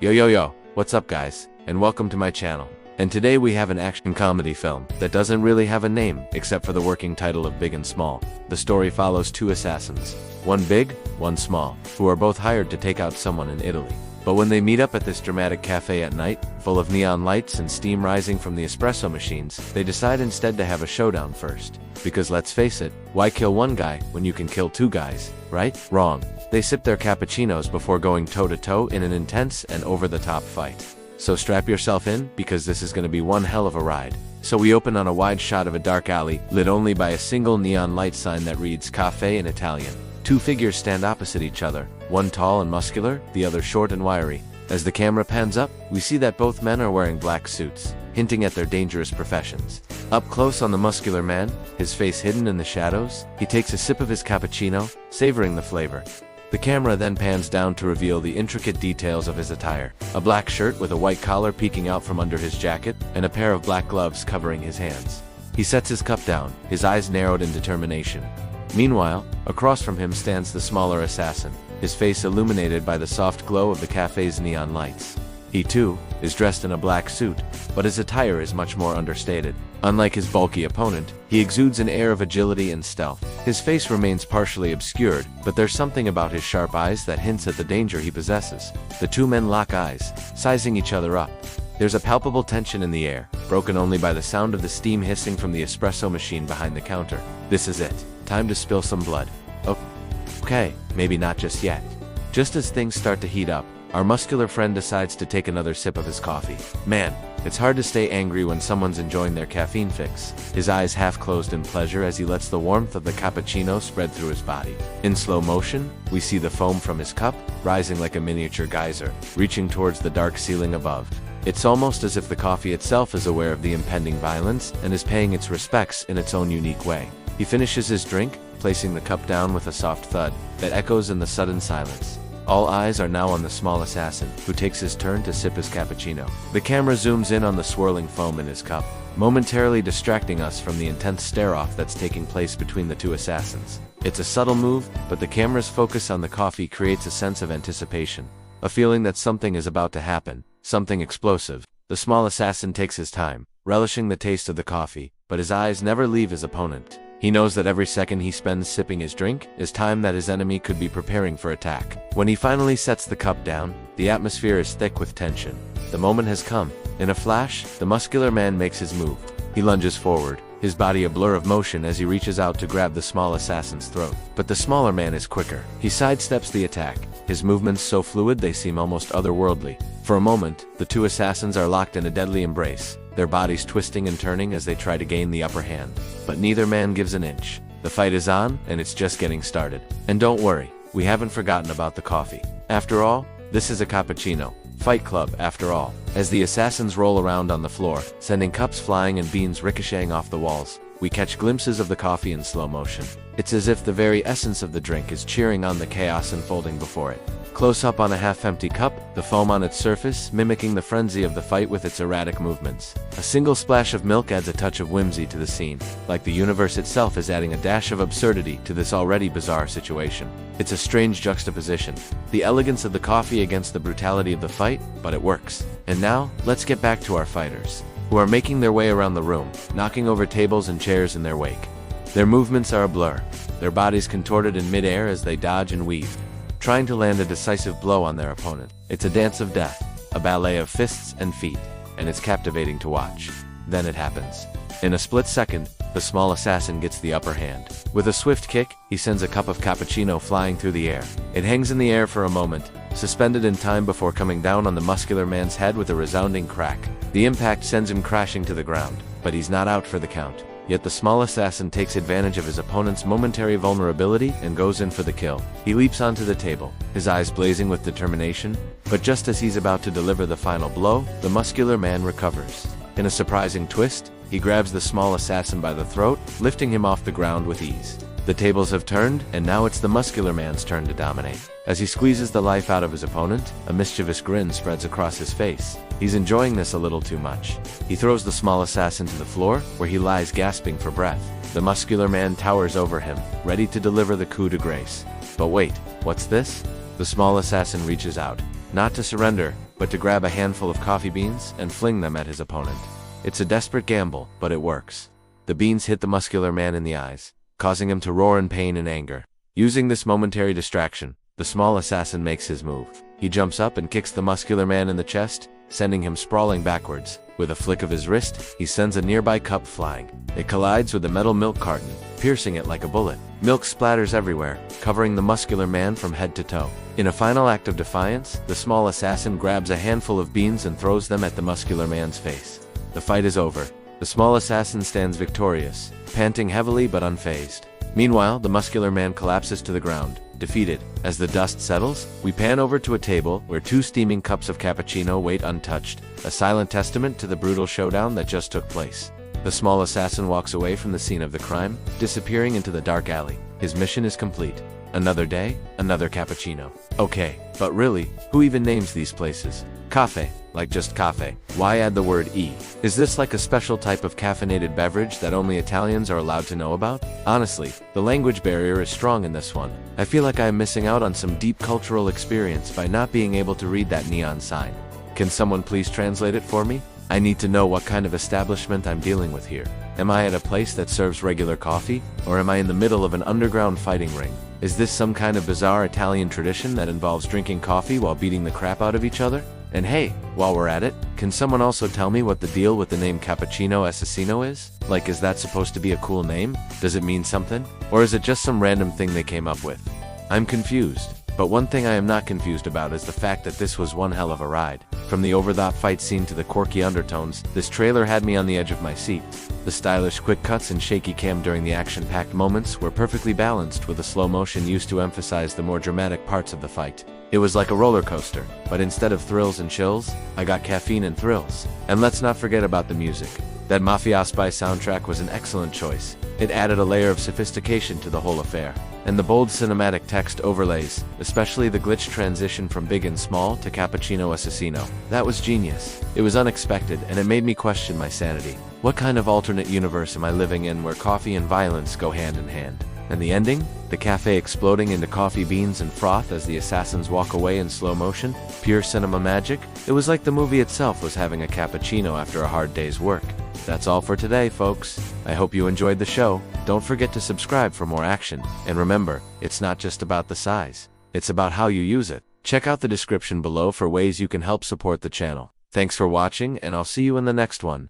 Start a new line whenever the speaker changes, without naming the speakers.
Yo, what's up guys, and welcome to my channel. And today we have an action comedy film that doesn't really have a name except for the working title of Big and Small. The story follows two assassins, one big, one small, who are both hired to take out someone in Italy. But when they meet up at this dramatic cafe at night, full of neon lights and steam rising from the espresso machines, they decide instead to have a showdown first. Because let's face it, why kill one guy when you can kill two guys, right? Wrong. They sip their cappuccinos before going toe-to-toe in an intense and over-the-top fight. So strap yourself in, because this is going to be one hell of a ride. So we open on a wide shot of a dark alley, lit only by a single neon light sign that reads Café in Italian. Two figures stand opposite each other, one tall and muscular, the other short and wiry. As the camera pans up, we see that both men are wearing black suits, hinting at their dangerous professions. Up close on the muscular man, his face hidden in the shadows, he takes a sip of his cappuccino, savoring the flavor. The camera then pans down to reveal the intricate details of his attire. A black shirt with a white collar peeking out from under his jacket, and a pair of black gloves covering his hands. He sets his cup down, his eyes narrowed in determination. Meanwhile, across from him stands the smaller assassin, his face illuminated by the soft glow of the cafe's neon lights. He too is dressed in a black suit, but his attire is much more understated. Unlike his bulky opponent, he exudes an air of agility and stealth. His face remains partially obscured, but there's something about his sharp eyes that hints at the danger he possesses. The two men lock eyes, sizing each other up. There's a palpable tension in the air, broken only by the sound of the steam hissing from the espresso machine behind the counter. This is it. Time to spill some blood. Okay, maybe not just yet. Just as things start to heat up, our muscular friend decides to take another sip of his coffee. Man, it's hard to stay angry when someone's enjoying their caffeine fix. His eyes half closed in pleasure as he lets the warmth of the cappuccino spread through his body. In slow motion, we see the foam from his cup, rising like a miniature geyser, reaching towards the dark ceiling above. It's almost as if the coffee itself is aware of the impending violence and is paying its respects in its own unique way. He finishes his drink, placing the cup down with a soft thud that echoes in the sudden silence. All eyes are now on the small assassin, who takes his turn to sip his cappuccino. The camera zooms in on the swirling foam in his cup, momentarily distracting us from the intense stare-off that's taking place between the two assassins. It's a subtle move, but the camera's focus on the coffee creates a sense of anticipation, a feeling that something is about to happen, something explosive. The small assassin takes his time, relishing the taste of the coffee, but his eyes never leave his opponent. He knows that every second he spends sipping his drink is time that his enemy could be preparing for attack. When he finally sets the cup down, the atmosphere is thick with tension. The moment has come. In a flash, the muscular man makes his move. He lunges forward, his body a blur of motion as he reaches out to grab the small assassin's throat. But the smaller man is quicker. He sidesteps the attack, his movements so fluid they seem almost otherworldly. For a moment, the two assassins are locked in a deadly embrace, their bodies twisting and turning as they try to gain the upper hand. But neither man gives an inch. The fight is on, and it's just getting started. And don't worry, we haven't forgotten about the coffee. After all, this is a cappuccino fight club after all. As the assassins roll around on the floor, sending cups flying and beans ricocheting off the walls, we catch glimpses of the coffee in slow motion. It's as if the very essence of the drink is cheering on the chaos unfolding before it. Close up on a half-empty cup, the foam on its surface mimicking the frenzy of the fight with its erratic movements. A single splash of milk adds a touch of whimsy to the scene, like the universe itself is adding a dash of absurdity to this already bizarre situation. It's a strange juxtaposition, the elegance of the coffee against the brutality of the fight, but it works. And now, let's get back to our fighters, who are making their way around the room, knocking over tables and chairs in their wake. Their movements are a blur, their bodies contorted in midair as they dodge and weave, trying to land a decisive blow on their opponent. It's a dance of death, a ballet of fists and feet, and it's captivating to watch. Then it happens. In a split second, the small assassin gets the upper hand. With a swift kick, he sends a cup of cappuccino flying through the air. It hangs in the air for a moment, suspended in time before coming down on the muscular man's head with a resounding crack. The impact sends him crashing to the ground, but he's not out for the count. Yet the small assassin takes advantage of his opponent's momentary vulnerability and goes in for the kill. He leaps onto the table, his eyes blazing with determination, but just as he's about to deliver the final blow, the muscular man recovers. In a surprising twist, he grabs the small assassin by the throat, lifting him off the ground with ease. The tables have turned, and now it's the muscular man's turn to dominate. As he squeezes the life out of his opponent, a mischievous grin spreads across his face. He's enjoying this a little too much. He throws the small assassin to the floor, where he lies gasping for breath. The muscular man towers over him, ready to deliver the coup de grace. But wait, what's this? The small assassin reaches out, not to surrender, but to grab a handful of coffee beans and fling them at his opponent. It's a desperate gamble, but it works. The beans hit the muscular man in the eyes, causing him to roar in pain and anger. Using this momentary distraction, the small assassin makes his move. He jumps up and kicks the muscular man in the chest, sending him sprawling backwards. With a flick of his wrist, he sends a nearby cup flying. It collides with a metal milk carton, piercing it like a bullet. Milk splatters everywhere, covering the muscular man from head to toe. In a final act of defiance, the small assassin grabs a handful of beans and throws them at the muscular man's face. The fight is over. The small assassin stands victorious, panting heavily but unfazed. Meanwhile, the muscular man collapses to the ground, defeated. As the dust settles, we pan over to a table where 2 steaming cups of cappuccino wait untouched, a silent testament to the brutal showdown that just took place. The small assassin walks away from the scene of the crime, disappearing into the dark alley. His mission is complete. Another day, another cappuccino. Okay, but really, who even names these places? Café, like just café. Why add the word E? Is this like a special type of caffeinated beverage that only Italians are allowed to know about? Honestly, the language barrier is strong in this one. I feel like I am missing out on some deep cultural experience by not being able to read that neon sign. Can someone please translate it for me? I need to know what kind of establishment I'm dealing with here. Am I at a place that serves regular coffee, or am I in the middle of an underground fighting ring? Is this some kind of bizarre Italian tradition that involves drinking coffee while beating the crap out of each other? And hey, while we're at it, can someone also tell me what the deal with the name Cappuccino Assassino is? Like, is that supposed to be a cool name? Does it mean something? Or is it just some random thing they came up with? I'm confused. But one thing I am not confused about is the fact that this was one hell of a ride. From the over-the-top fight scene to the quirky undertones, this trailer had me on the edge of my seat. The stylish quick cuts and shaky cam during the action-packed moments were perfectly balanced with the slow motion used to emphasize the more dramatic parts of the fight. It was like a roller coaster, but instead of thrills and chills, I got caffeine and thrills. And let's not forget about the music. That mafia-style soundtrack was an excellent choice. It added a layer of sophistication to the whole affair. And the bold cinematic text overlays, especially the glitch transition from Big and Small to Cappuccino Assassino. That was genius. It was unexpected, and it made me question my sanity. What kind of alternate universe am I living in where coffee and violence go hand in hand? And the ending? The cafe exploding into coffee beans and froth as the assassins walk away in slow motion? Pure cinema magic? It was like the movie itself was having a cappuccino after a hard day's work. That's all for today, folks. I hope you enjoyed the show. Don't forget to subscribe for more action. And remember, it's not just about the size. It's about how you use it. Check out the description below for ways you can help support the channel. Thanks for watching, and I'll see you in the next one.